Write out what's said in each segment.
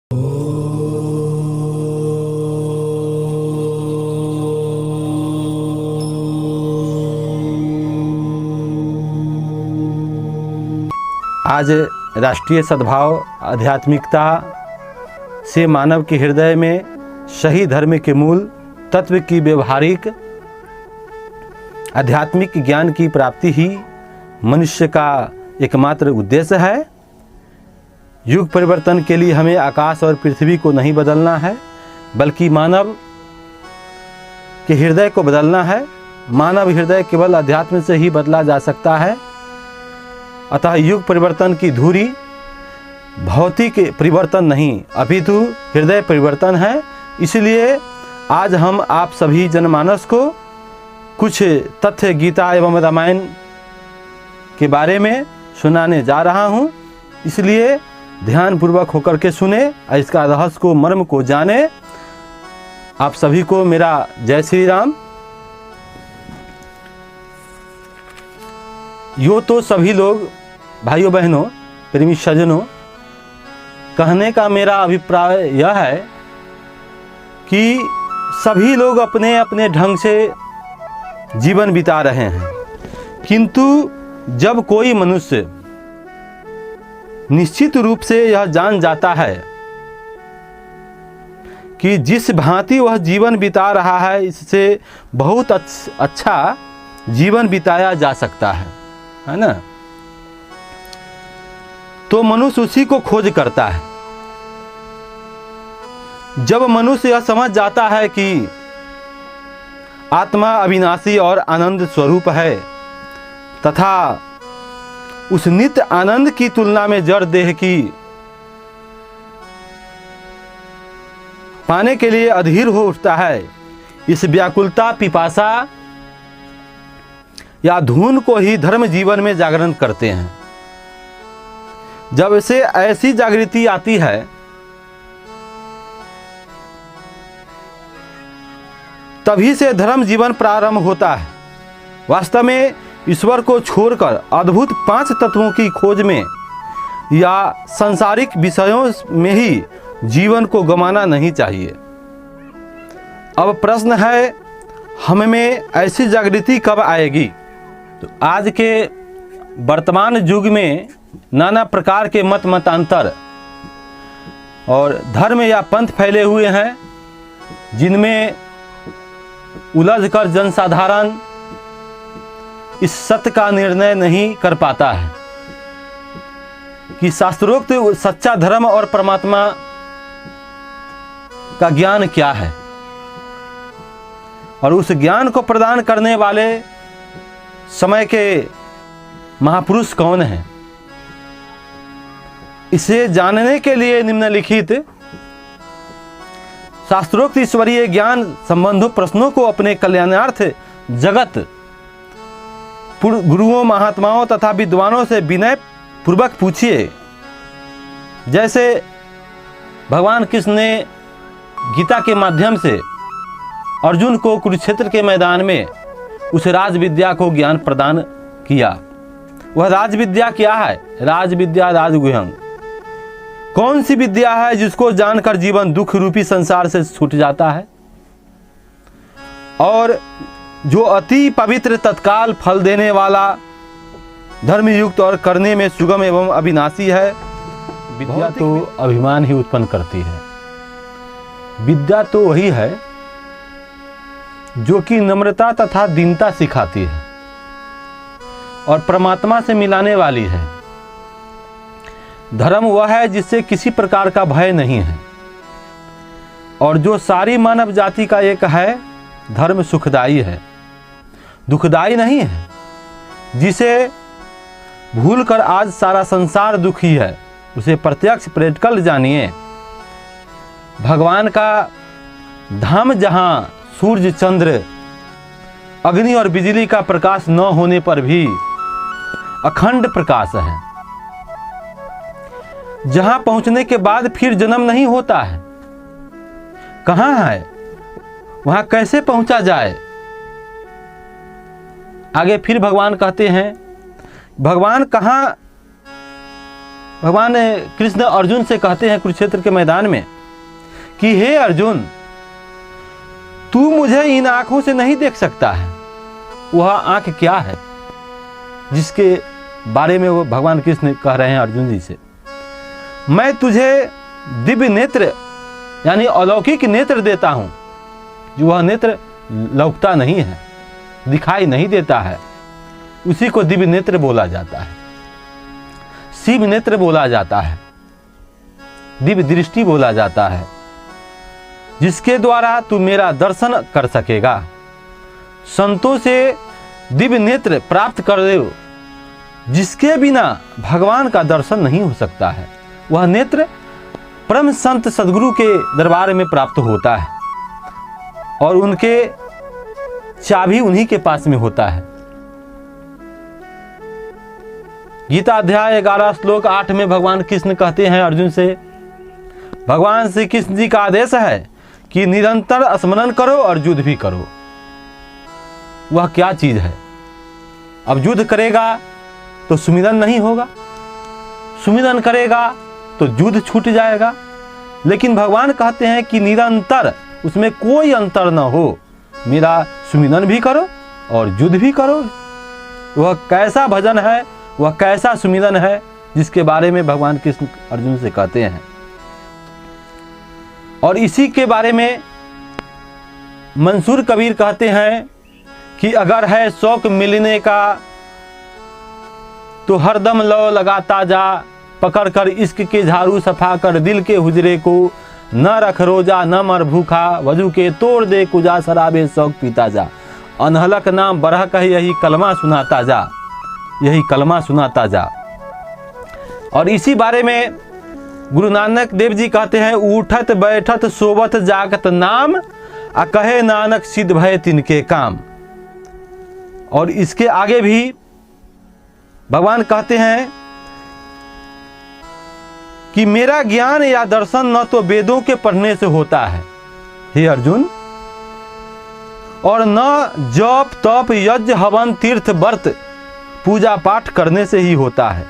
आज राष्ट्रीय सद्भाव आध्यात्मिकता से मानव के हृदय में सही धर्म के मूल तत्व की व्यवहारिक आध्यात्मिक ज्ञान की प्राप्ति ही मनुष्य का एकमात्र उद्देश्य है। युग परिवर्तन के लिए हमें आकाश और पृथ्वी को नहीं बदलना है, बल्कि मानव के हृदय को बदलना है। मानव हृदय केवल अध्यात्म से ही बदला जा सकता है। अतः युग परिवर्तन की धुरी भौतिक परिवर्तन नहीं, अपितु हृदय परिवर्तन है। इसलिए आज हम आप सभी जनमानस को कुछ तथ्य गीता एवं रामायण के बारे में सुनाने जा रहा हूँ। इसलिए ध्यानपूर्वक होकर के सुने और इसका रहस्य को, मर्म को जाने। आप सभी को मेरा जय श्री राम। यो तो सभी लोग भाइयों बहनों प्रेमी सज्जनों, कहने का मेरा अभिप्राय यह है कि सभी लोग अपने अपने ढंग से जीवन बिता रहे हैं, किंतु जब कोई मनुष्य निश्चित रूप से यह जान जाता है कि जिस भांति वह जीवन बिता रहा है इससे बहुत अच्छा जीवन बिताया जा सकता है ना, तो मनुष्य उसी को खोज करता है। जब मनुष्य यह समझ जाता है कि आत्मा अविनाशी और आनंद स्वरूप है तथा उस नित्य आनंद की तुलना में जड़ देह की पाने के लिए अधीर हो उठता है, इस व्याकुलता, पिपासा या धुन को ही धर्म जीवन में जागरण करते हैं। जब से ऐसी जागृति आती है तभी से धर्म जीवन प्रारंभ होता है। वास्तव में ईश्वर को छोड़कर अद्भुत 5 तत्वों की खोज में या सांसारिक विषयों में ही जीवन को गंवाना नहीं चाहिए। अब प्रश्न है, हम में ऐसी जागृति कब आएगी? तो आज के वर्तमान युग में नाना प्रकार के मतांतर और धर्म या पंथ फैले हुए हैं, जिनमें उलझकर जनसाधारण इस सत्य का निर्णय नहीं कर पाता है कि शास्त्रोक्त सच्चा धर्म और परमात्मा का ज्ञान क्या है और उस ज्ञान को प्रदान करने वाले समय के महापुरुष कौन हैं। इसे जानने के लिए निम्नलिखित शास्त्रोक्त ईश्वरीय ज्ञान संबंधी प्रश्नों को अपने कल्याणार्थ जगत गुरुओं, महात्माओं तथा विद्वानों से विनय पूर्वक पूछिए। जैसे भगवान कृष्ण ने गीता के माध्यम से अर्जुन को कुरुक्षेत्र के मैदान में उस राज विद्या को ज्ञान प्रदान किया। वह राज विद्या क्या है? राज विद्या राजगुह्यं। कौन सी विद्या है जिसको जानकर जीवन दुख रूपी संसार से छूट जाता है और जो अति पवित्र, तत्काल फल देने वाला, धर्मयुक्त और करने में सुगम एवं अविनाशी है। विद्या तो अभिमान ही उत्पन्न करती है। विद्या तो वही है जो कि नम्रता तथा दीनता सिखाती है और परमात्मा से मिलाने वाली है। धर्म वह है जिससे किसी प्रकार का भय नहीं है और जो सारी मानव जाति का एक है। धर्म सुखदायी है, दुखदायी नहीं है। जिसे भूलकर आज सारा संसार दुखी है, उसे प्रत्यक्ष प्रैक्टिकल जानिए। भगवान का धाम जहां सूर्य, चंद्र, अग्नि और बिजली का प्रकाश न होने पर भी अखंड प्रकाश है, जहां पहुंचने के बाद फिर जन्म नहीं होता है। कहां है वहां कैसे पहुंचा जाए? आगे फिर भगवान कहते हैं, भगवान कहां भगवान कृष्ण अर्जुन से कहते हैं कुरुक्षेत्र के मैदान में कि हे अर्जुन, तू मुझे इन आंखों से नहीं देख सकता है। वह आंख क्या है जिसके बारे में वो भगवान कृष्ण कह रहे हैं अर्जुन जी से? मैं तुझे दिव्य नेत्र यानी अलौकिक नेत्र देता हूं, जो वह नेत्र लौकता नहीं है, दिखाई नहीं देता है, उसी को दिव्य नेत्र बोला जाता है, शिव नेत्र बोला जाता है, दिव्य दृष्टि बोला जाता है, जिसके द्वारा तू मेरा दर्शन कर सकेगा। संतों से दिव्य नेत्र प्राप्त कर दे, जिसके बिना भगवान का दर्शन नहीं हो सकता है। वह नेत्र परम संत सदगुरु के दरबार में प्राप्त होता है और उनके चाबी उन्हीं के पास में होता है। गीता अध्याय 11 श्लोक 8 में भगवान कृष्ण कहते हैं अर्जुन से, भगवान श्री कृष्ण जी का आदेश है कि निरंतर स्मरण करो और युद्ध भी करो। वह क्या चीज है? अब युद्ध करेगा तो सुमिरन नहीं होगा, सुमिरन करेगा तो युद्ध छूट जाएगा। लेकिन भगवान कहते हैं कि निरंतर, उसमें कोई अंतर न हो, मेरा सुमिरन भी करो और युद्ध भी करो। वह कैसा भजन है, वह कैसा सुमिरन है, जिसके बारे में भगवान कृष्ण अर्जुन से कहते हैं। और इसी के बारे में मंसूर कबीर कहते हैं कि अगर है शौक मिलने का तो हरदम लौ लगाता जा, पकड़ कर इश्क के झाड़ू सफा कर दिल के हुजरे को, न रख रोजा न मर भूखा, वजू के तोड़ दे कुजा शराबे शौक पीता जा, अनहलक नाम बरह कह यही कलमा सुनाता जा, यही कलमा सुनाता जा। और इसी बारे में गुरु नानक देव जी कहते हैं, उठत बैठत सोवत जागत नाम, आ कहे नानक सिद्ध भय तिनके काम। और इसके आगे भी भगवान कहते हैं कि मेरा ज्ञान या दर्शन न तो वेदों के पढ़ने से होता है हे अर्जुन, और न जप तप यज्ञ हवन तीर्थ व्रत पूजा पाठ करने से ही होता है।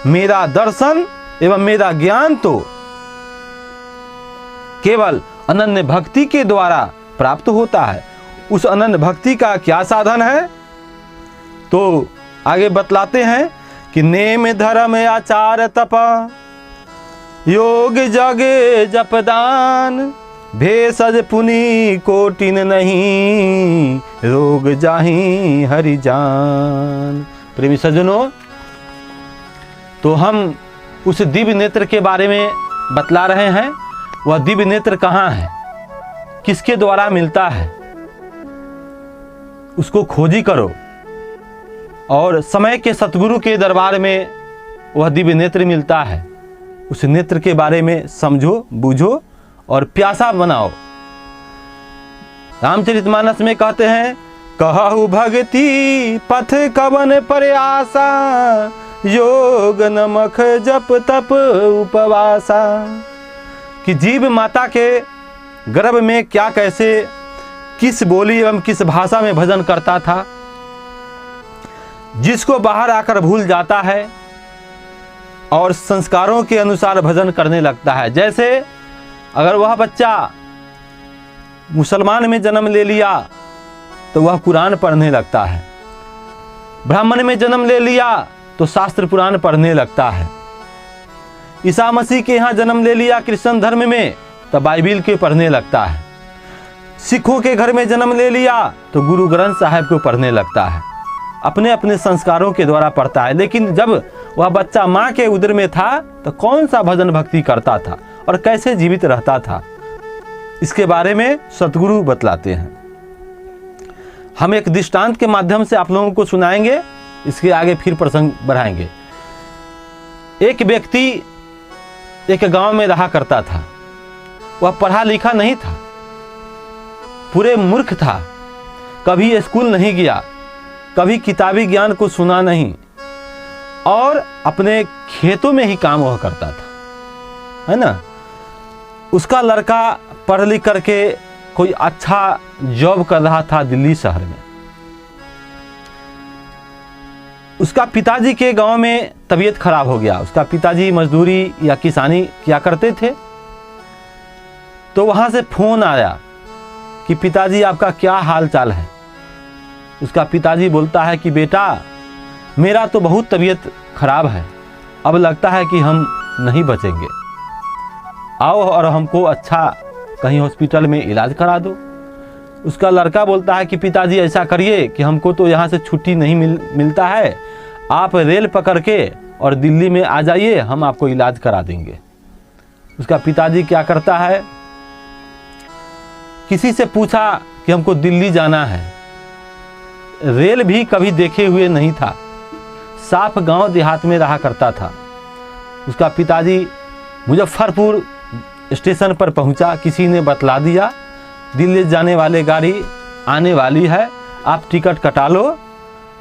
मेरा दर्शन एवं मेरा ज्ञान तो केवल अनन्य भक्ति के द्वारा प्राप्त होता है। उस अनन्य भक्ति का क्या साधन है? तो आगे बतलाते हैं कि नेम धर्म आचार तप, योग जग जपदान, भेषज पुनि कोटिन नहीं, रोग जाहि हरि जान। प्रेमी सज्जनों, तो हम उस दिव्य नेत्र के बारे में बतला रहे हैं। वह दिव्य नेत्र कहाँ है, किसके द्वारा मिलता है, उसको खोजी करो और समय के सतगुरु के दरबार में वह दिव्य नेत्र मिलता है। उस नेत्र के बारे में समझो, बूझो और प्यासा बनाओ। रामचरितमानस में कहते हैं, कहु भक्ति पथ कवन प्रयासा, योग नमक जप तप उपवासा। कि जीव माता के गर्भ में क्या कैसे किस बोली एवं किस भाषा में भजन करता था, जिसको बाहर आकर भूल जाता है और संस्कारों के अनुसार भजन करने लगता है। जैसे अगर वह बच्चा मुसलमान में जन्म ले लिया तो वह कुरान पढ़ने लगता है, ब्राह्मण में जन्म ले लिया तो शास्त्र पुराण पढ़ने लगता है, ईसा मसीह के यहाँ जन्म ले लिया क्रिश्चियन धर्म में तो बाइबिल के पढ़ने लगता है, सिखों के घर में जन्म ले लिया तो गुरु ग्रंथ साहिब को पढ़ने लगता है। अपने अपने संस्कारों के द्वारा पढ़ता है। लेकिन जब वह बच्चा माँ के उदर में था तो कौन सा भजन भक्ति करता था और कैसे जीवित रहता था, इसके बारे में सतगुरु बतलाते हैं। हम एक दृष्टांत के माध्यम से आप लोगों को सुनाएंगे, इसके आगे फिर प्रसंग बढ़ाएंगे। एक व्यक्ति एक गांव में रहा करता था। वह पढ़ा लिखा नहीं था, पूरे मूर्ख था, कभी स्कूल नहीं गया, कभी किताबी ज्ञान को सुना नहीं और अपने खेतों में ही काम हुआ करता था, है ना। उसका लड़का पढ़ लिख करके कोई अच्छा जॉब कर रहा था दिल्ली शहर में। उसका पिताजी के गांव में तबीयत खराब हो गया। उसका पिताजी मजदूरी या किसानी किया करते थे। तो वहाँ से फ़ोन आया कि पिताजी आपका क्या हाल चाल है। उसका पिताजी बोलता है कि बेटा मेरा तो बहुत तबीयत खराब है, अब लगता है कि हम नहीं बचेंगे, आओ और हमको अच्छा कहीं हॉस्पिटल में इलाज करा दो। उसका लड़का बोलता है कि पिताजी ऐसा करिए कि हमको तो यहाँ से छुट्टी नहीं मिलता है, आप रेल पकड़ के और दिल्ली में आ जाइए, हम आपको इलाज करा देंगे। उसका पिताजी क्या करता है, किसी से पूछा कि हमको दिल्ली जाना है। रेल भी कभी देखे हुए नहीं था, साफ गांव देहात में रहा करता था। उसका पिताजी मुजफ्फरपुर स्टेशन पर पहुंचा, किसी ने बतला दिया दिल्ली जाने वाले गाड़ी आने वाली है, आप टिकट कटा लो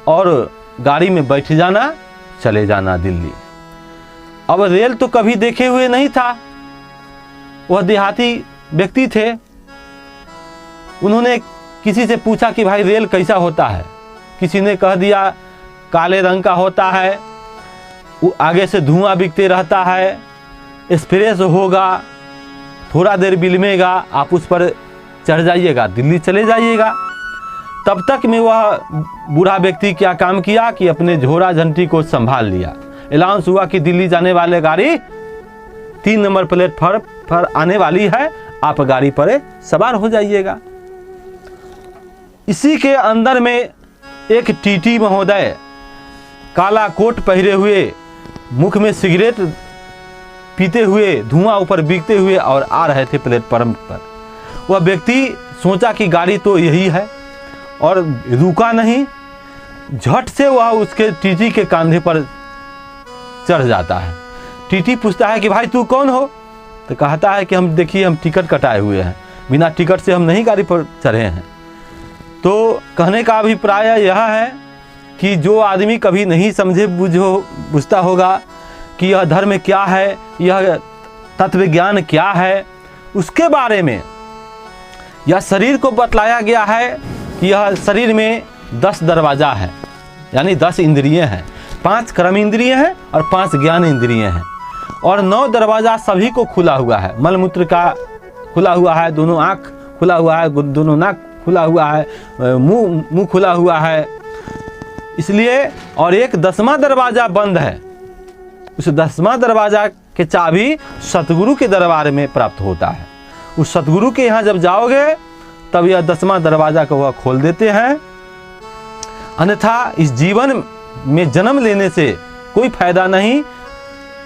और गाड़ी में बैठ जाना, चले जाना दिल्ली। अब रेल तो कभी देखे हुए नहीं था, वह देहाती व्यक्ति थे। उन्होंने किसी से पूछा कि भाई रेल कैसा होता है। किसी ने कह दिया काले रंग का होता है, वो आगे से धुआं बिकते रहता है, एक्सप्रेस होगा, थोड़ा देर बिलमेगा, आप उस पर चढ़ जाइएगा, दिल्ली चले जाइएगा। तब तक में वह बूढ़ा व्यक्ति क्या काम किया कि अपने झोरा झंटी को संभाल लिया। अनाउंस हुआ कि दिल्ली जाने वाले गाड़ी 3 नंबर प्लेटफॉर्म पर आने वाली है, आप गाड़ी पर सवार हो जाइएगा। इसी के अंदर में एक टीटी महोदय काला कोट पहरे हुए, मुख में सिगरेट पीते हुए, धुआं ऊपर बिकते हुए और आ रहे थे प्लेटफॉर्म पर। वह व्यक्ति सोचा कि गाड़ी तो यही है और रुका नहीं, झट से वह उसके टीटी के कंधे पर चढ़ जाता है। टीटी पूछता है कि भाई तू कौन हो? तो कहता है कि हम देखिए हम टिकट कटाए हुए हैं, बिना टिकट से हम नहीं गाड़ी पर चढ़े हैं। तो कहने का अभिप्राय यह है कि जो आदमी कभी नहीं समझे बुझता होगा कि यह धर्म क्या है, यह तत्व ज्ञान क्या है, उसके बारे में यह शरीर को बतलाया गया है कि यह शरीर में 10 दरवाज़ा है, यानी 10 इंद्रियां हैं, 5 कर्म इंद्रियां हैं और 5 ज्ञान इंद्रियां हैं, और 9 दरवाज़ा सभी को खुला हुआ है। मलमूत्र का खुला हुआ है, दोनों आँख खुला हुआ है, दोनों नाक खुला हुआ है, मुंह खुला हुआ है, इसलिए। और एक 10वां दरवाज़ा बंद है, उस 10वां दरवाज़ा के चाबी सतगुरु के दरबार में प्राप्त होता है। उस सतगुरु के यहाँ जब जाओगे तब यह 10वां दरवाज़ा को वह खोल देते हैं, अन्यथा इस जीवन में जन्म लेने से कोई फायदा नहीं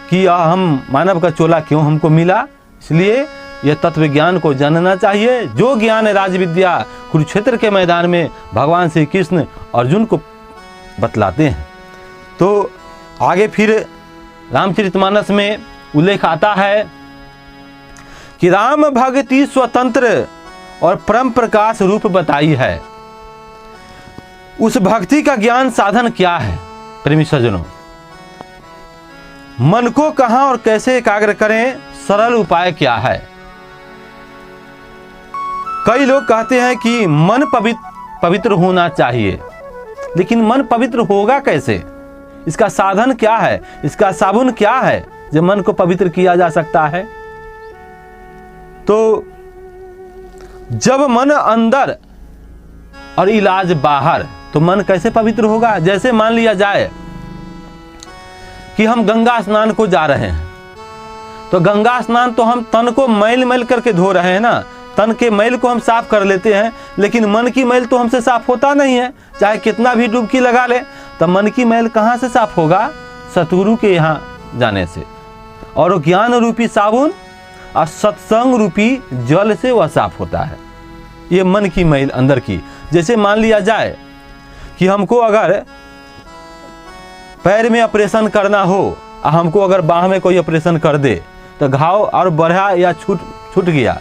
कि हम मानव का चोला क्यों हमको मिला। इसलिए यह तत्व ज्ञान को जानना चाहिए, जो ज्ञान राज विद्या कुरुक्षेत्र के मैदान में भगवान श्री कृष्ण अर्जुन को बतलाते हैं। तो आगे फिर रामचरितमानस में उल्लेख आता है कि राम भक्ति स्वतंत्र और परम प्रकाश रूप बताई है। उस भक्ति का ज्ञान साधन क्या है प्रेमी सज्जनों? मन को कहां और कैसे एकाग्र करें, सरल उपाय क्या है? कई लोग कहते हैं कि मन पवित्र होना चाहिए, लेकिन मन पवित्र होगा कैसे? इसका साधन क्या है? इसका साबुन क्या है जो मन को पवित्र किया जा सकता है? तो जब मन अंदर और इलाज बाहर, तो मन कैसे पवित्र होगा? जैसे मान लिया जाए कि हम गंगा स्नान को जा रहे हैं, तो गंगा स्नान तो हम तन को मैल करके धो रहे हैं ना, तन के मैल को हम साफ कर लेते हैं, लेकिन मन की मैल तो हमसे साफ होता नहीं है। चाहे कितना भी डुबकी लगा ले, तो मन की मैल कहाँ से साफ होगा? सतगुरु के यहाँ जाने से। और ज्ञान रूपी साबुन और सत्संग रूपी जल से वह साफ होता है, ये मन की मैल अंदर की। जैसे मान लिया जाए कि हमको अगर पैर में ऑपरेशन करना हो, हमको अगर बाह में कोई ऑपरेशन कर दे, तो घाव और बढ़ा या छूट गया,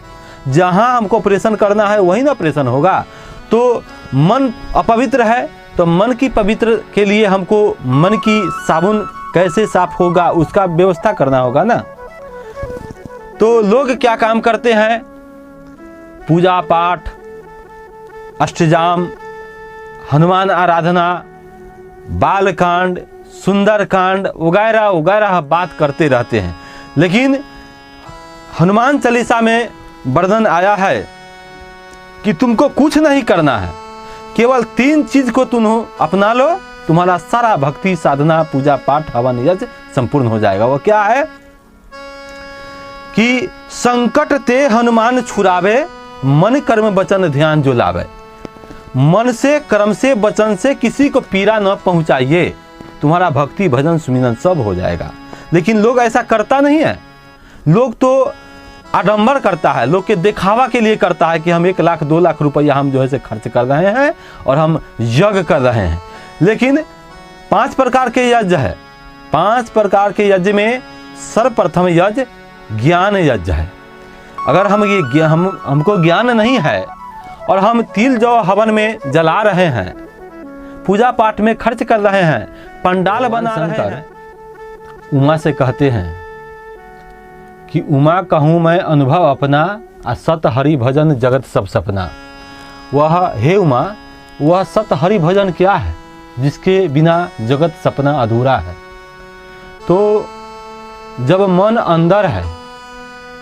जहां हमको ऑपरेशन करना है वही ना ऑपरेशन होगा। तो मन अपवित्र है, तो मन की पवित्र के लिए हमको मन की साबुन कैसे साफ होगा, उसका व्यवस्था करना होगा ना। तो लोग क्या काम करते हैं? पूजा पाठ, अष्टजाम, हनुमान आराधना, बालकांड, सुंदरकांड वगैरह वगैरह बात करते रहते हैं। लेकिन हनुमान चालीसा में वर्णन आया है कि तुमको कुछ नहीं करना है, केवल 3 चीज को तुम अपना लो, तुम्हारा सारा भक्ति साधना पूजा पाठ हवन यज्ञ संपूर्ण हो जाएगा। वो क्या है कि संकट ते हनुमान छुड़ावे, मन कर्म वचन ध्यान जो लावे। मन से कर्म से वचन से किसी को पीड़ा न पहुंचाइए, तुम्हारा भक्ति भजन सुमिरन सब हो जाएगा। लेकिन लोग ऐसा करता नहीं है। लोग तो आडंबर करता है, लोग के दिखावा के लिए करता है कि हम 1 लाख 2 लाख रुपया हम जो है से खर्च कर रहे हैं और हम यज्ञ कर रहे हैं। लेकिन 5 प्रकार के यज्ञ है। 5 प्रकार के यज्ञ में सर्वप्रथम यज्ञ ज्ञान यज्ञ है। अगर हमको ज्ञान नहीं है और हम तिल जौ हवन में जला रहे हैं, पूजा पाठ में खर्च कर रहे हैं, पंडाल बना रहे हैं, उमा से कहते हैं कि उमा कहूँ मैं अनुभव अपना, सत हरि भजन जगत सब सपना। वह हे उमा, वह सत हरि भजन क्या है जिसके बिना जगत सपना अधूरा है। तो जब मन अंदर है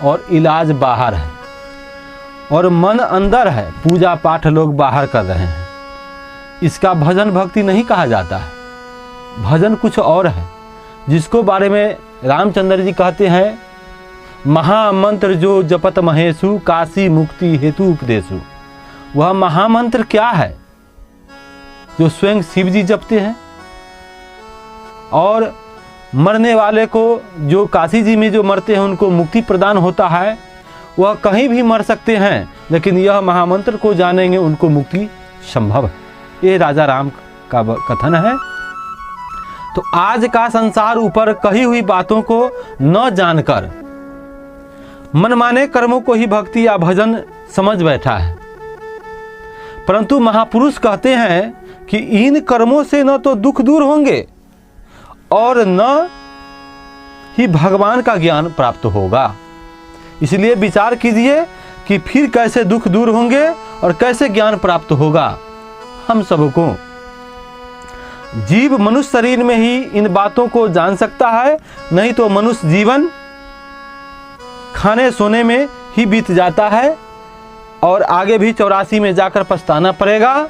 और इलाज बाहर है, और मन अंदर है, पूजा पाठ लोग बाहर कर रहे हैं, इसका भजन भक्ति नहीं कहा जाता है। भजन कुछ और है, जिसको बारे में रामचंद्र जी कहते हैं, महामंत्र जो जपत महेशु, काशी मुक्ति हेतु उपदेशु। वह महामंत्र क्या है जो स्वयं शिव जी जपते हैं, और मरने वाले को, जो काशी जी में जो मरते हैं उनको मुक्ति प्रदान होता है। वह कहीं भी मर सकते हैं, लेकिन यह महामंत्र को जानेंगे उनको मुक्ति संभव है। ये राजा राम का कथन है। तो आज का संसार ऊपर कही हुई बातों को न जानकर मनमाने कर्मों को ही भक्ति या भजन समझ बैठा है। परंतु महापुरुष कहते हैं कि इन कर्मों से न तो दुख दूर होंगे और न ही भगवान का ज्ञान प्राप्त होगा। इसलिए विचार कीजिए कि फिर कैसे दुख दूर होंगे और कैसे ज्ञान प्राप्त होगा। हम सबको, जीव मनुष्य शरीर में ही इन बातों को जान सकता है, नहीं तो मनुष्य जीवन खाने सोने में ही बीत जाता है और आगे भी 84 में जाकर पछताना पड़ेगा।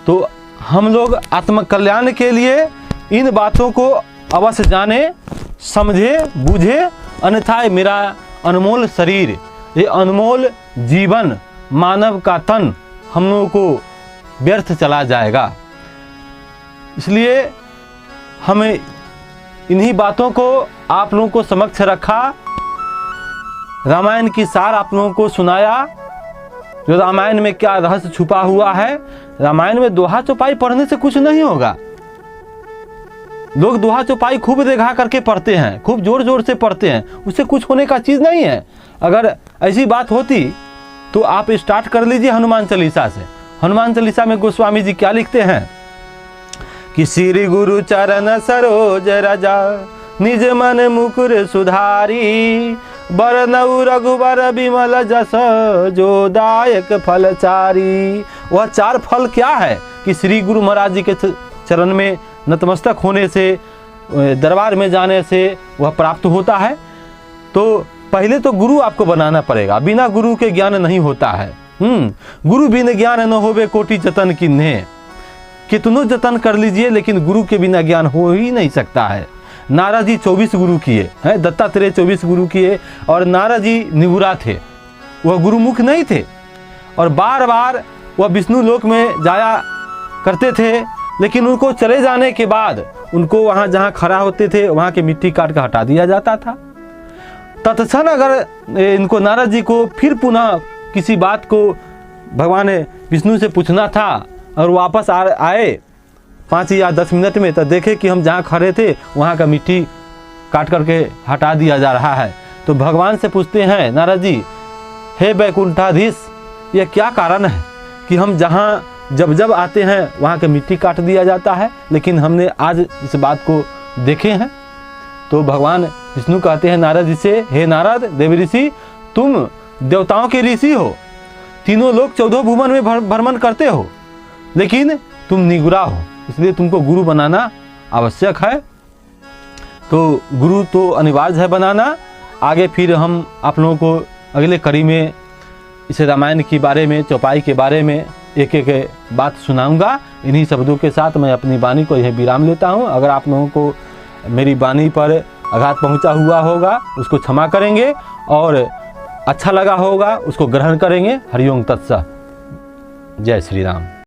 तो हम लोग आत्मकल्याण के लिए इन बातों को अवश्य जाने, समझे, बूझे, अन्यथा मेरा अनमोल शरीर, ये अनमोल जीवन, मानव का तन हम लोगों को व्यर्थ चला जाएगा। इसलिए हमें इन्हीं बातों को आप लोगों को समक्ष रखा, रामायण की सार आप लोगों को सुनाया, जो रामायण में क्या रहस्य छुपा हुआ है। रामायण में दोहा चौपाई पढ़ने से कुछ नहीं होगा। लोग दोहा चौपाई खूब देखा करके पढ़ते हैं, खूब जोर जोर से पढ़ते हैं, उससे कुछ होने का चीज़ नहीं है। अगर ऐसी बात होती तो आप स्टार्ट कर लीजिए हनुमान चालीसा से। हनुमान चालीसा में गोस्वामी जी क्या लिखते हैं कि श्री गुरु चरण सरोज रजा, निज मन मुकुर सुधारी, बरनऊ रघुबर विमल जस, जो दायक फलचारी। वह 4 फल क्या है कि श्री गुरु महाराज जी के चरण में नतमस्तक होने से, दरबार में जाने से वह प्राप्त होता है। तो पहले तो गुरु आपको बनाना पड़ेगा, बिना गुरु के ज्ञान नहीं होता है। गुरु बिन ज्ञान न होवे कोटि जतन किन्हे। कितनों जतन कर लीजिए लेकिन गुरु के बिना ज्ञान हो ही नहीं सकता है। नारद जी 24 गुरु किए हैं, दत्तात्रेय 24 गुरु किए, और नारद जी निगुरा थे, वह गुरुमुख नहीं थे, और बार बार वह विष्णु लोक में जाया करते थे। लेकिन उनको चले जाने के बाद उनको वहाँ जहाँ खड़ा होते थे वहाँ के मिट्टी काट कर हटा दिया जाता था। तत्क्षण अगर इनको नारद जी को फिर पुनः किसी बात को भगवान विष्णु से पूछना था और वापस आए 5 या 10 मिनट में, तो देखे कि हम जहाँ खड़े थे वहाँ का मिट्टी काट करके हटा दिया जा रहा है। तो भगवान से पूछते हैं नारद जी, हे वैकुंठाधीश, यह क्या कारण है कि हम जहाँ जब जब आते हैं वहाँ के मिट्टी काट दिया जाता है, लेकिन हमने आज इस बात को देखे हैं। तो भगवान विष्णु कहते हैं नारद जी से, हे नारद देव ऋषि, तुम देवताओं के ऋषि हो, तीनों लोग 14 भुवन में भ्रमण करते हो, लेकिन तुम निगुरा हो, इसलिए तुमको गुरु बनाना आवश्यक है। तो गुरु तो अनिवार्य है बनाना। आगे फिर हम आप लोगों को अगले कड़ी में इस रामायण के बारे में, चौपाई के बारे में एक एक बात सुनाऊंगा। इन्हीं शब्दों के साथ मैं अपनी वाणी को यह विराम लेता हूं। अगर आप लोगों को मेरी वाणी पर आघात पहुंचा हुआ होगा उसको क्षमा करेंगे, और अच्छा लगा होगा उसको ग्रहण करेंगे। हरिओम तत्सत। जय श्री राम।